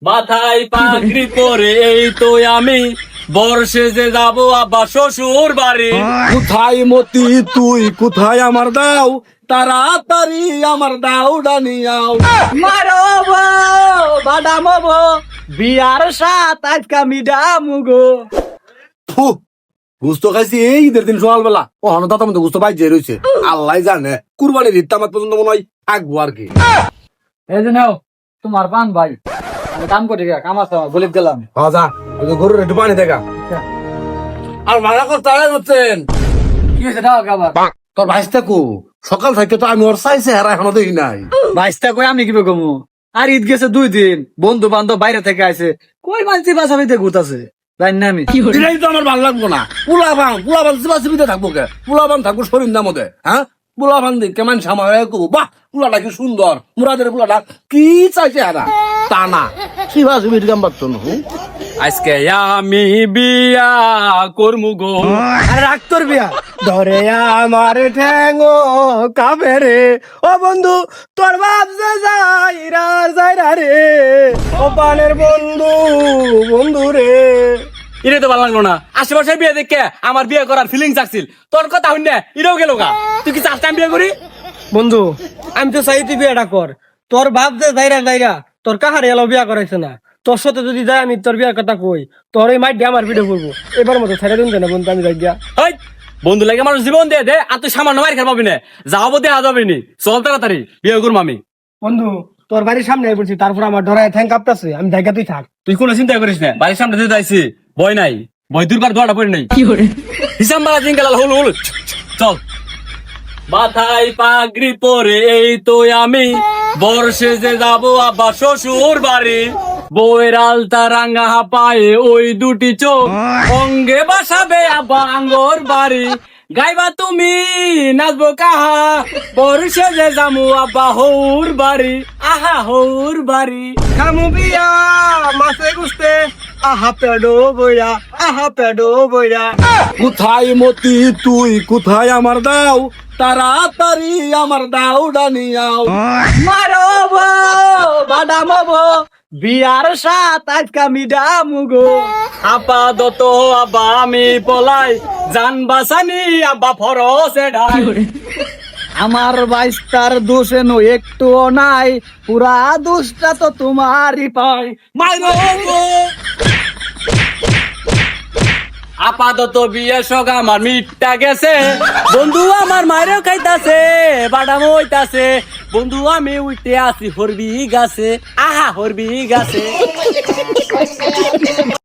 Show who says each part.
Speaker 1: মাথায় পাগড়ি পরে এই তো আমি বর্ষে যে যাবো আব্বা শ্বশুর বাড়ি।
Speaker 2: কোথায় মতি তুই কোথায় আমার দাও তাড়াতাড়ি আমার দাও ডানিয়াও।
Speaker 3: মারো বাদাম বিয়ার সাত আজকা মিডামু গো।
Speaker 2: ফু, গুস্ত খাইছি এই ঈদের দিন সকালবেলা ও হনদাতার মধ্যে গুস্ত পাই যে রয়েছে আল্লাহ জানে কুরবানির ঈদ আমার পর্যন্ত মনে হয় আগবো আর কি।
Speaker 3: এই যে নাও তোমার পান ভাই, আমি কাম করি কাম আছে আমার, বলে গেলাম।
Speaker 2: যা ওই যে গরুর একটু পানি দেখা আর ভাড়া কর তাড়াই হচ্ছেন।
Speaker 3: কি হয়েছে দাও খাবার?
Speaker 2: তোর ভাইস্তা কো সকাল থেকে তো আমি ওর চাইছে হারা এখনো দেখি নাই।
Speaker 3: বাইশটা কই আমি কি কমু? আর ঈদ গেছে 2 দিন, বন্ধু বান্ধব বাইরে থেকে আইছে, কই মানছি বাসাবিতে ঘুরতাছে জানি না আমি।
Speaker 2: এটাই তো আমার ভালো লাগবো না। পোলাবান চিবাচিবিতে থাকবো কে? পোলাবান থাকবো শরীর নামতে, হ্যাঁ? পোলাবান দিক কেমন সামায় কবো বাহ পোলাটা কি সুন্দর, মুরাদের পোলাটা কি চাইছে হারা তা না চিবাচিবির কাম পারতো না।
Speaker 1: আজকে আমি বিয়া করমু গো।
Speaker 3: আরে রাখ তোর বিয়া ধরে আমার ঠেঙ্গো কাবে রে। ও বন্ধু তোর বাপ যে যাইরা রে, ও পানের বন্ধু বন্ধু রে।
Speaker 1: ইরে তো ভালো লাগলো না, আশেপাশে বিয়ে দেখে আমার বিয়ে করার ফিলিংস আসছিল, তোর কথা হইন না ইরেও গেল গা। তুই কি চার টাইম বিয়ে করি?
Speaker 3: বন্ধু আমি তো চাই তুই বিয়েটা কর, তোর বাপ যে যাইরা তোর কাহারে এলো বিয়া করাইছে না, তোর সাথে যদি যাই আমি তোর বিয়ার কথা কই, তোর এই মাইট দিয়ে আমার ভিডিও করবো। এবার মতো ছেড়ে দিন না বন্ধু, আমি যাই গিয়া।
Speaker 1: হেই, বন্ধু লাগে মানুষ জীবন দিয়ে দে আর তুই সামান্য মার খেয়ে পাবি না, যাবো দেওয়া যাবে নি, চল তাড়াতাড়ি বিয়ে করবো আমি।
Speaker 3: বন্ধু তোর বাড়ির সামনে বলছি, তারপর আমার ডরায় ঠ্যাং কাঁপতাছে, আমি জায়গা তুই থাক।
Speaker 1: তুই কোনো চিন্তা করিস না, বাড়ির সামনে দিয়ে যাইছি, ভয় নাই, ভয় দুর্বার দোয়াটা পড়ে নাই। হিসাম বাড়া জিঙ্গালাল হল হল, চল। মাথায় পাগড়ি পরে এই তো আমি বর্ষে যে যাবো আব্বা শ্বশুর বাড়ি। বউয়ের আলতা রাঙা পায়ে ওই দুটি চোখ, অঙ্গে বাসাবে আব্বা আঙ্গর বাড়ি। গাইবা তুমি নাচবো কাহা বর্ষে যে যামু আব্বা হৌর বাড়ি, আহা হৌর বাড়ি।
Speaker 3: খামু বিয়া মাছে গুস্তে, আহা পেডো বইরা, আহা পেডো বইরা।
Speaker 2: কোথায় মতি তুই কোথায় আমার দাও তাড়াতাড়ি আমার দাও ডানিয়াও।
Speaker 3: মারো বাদাম বিয়ার সাত আজকা মিডামু গো।
Speaker 1: আপাতত আব্বা আমি পলাই, জান বাসানি আব্বা ফরসে ঢাই।
Speaker 3: আমার বাইস্তার দোষে নো একটুও নাই, পুরা দোষটা তো তোমারই পাই।
Speaker 1: মাইরো গো। আপাতত বিয়ে সগ আমার মিটটা গেছে, বন্ধু আমার মায়েরও খাইতাছে, বাদাম হইতাছে, বন্ধু আমি উঠতে আসি হরবি গাছে, আহা হরবি গাছে।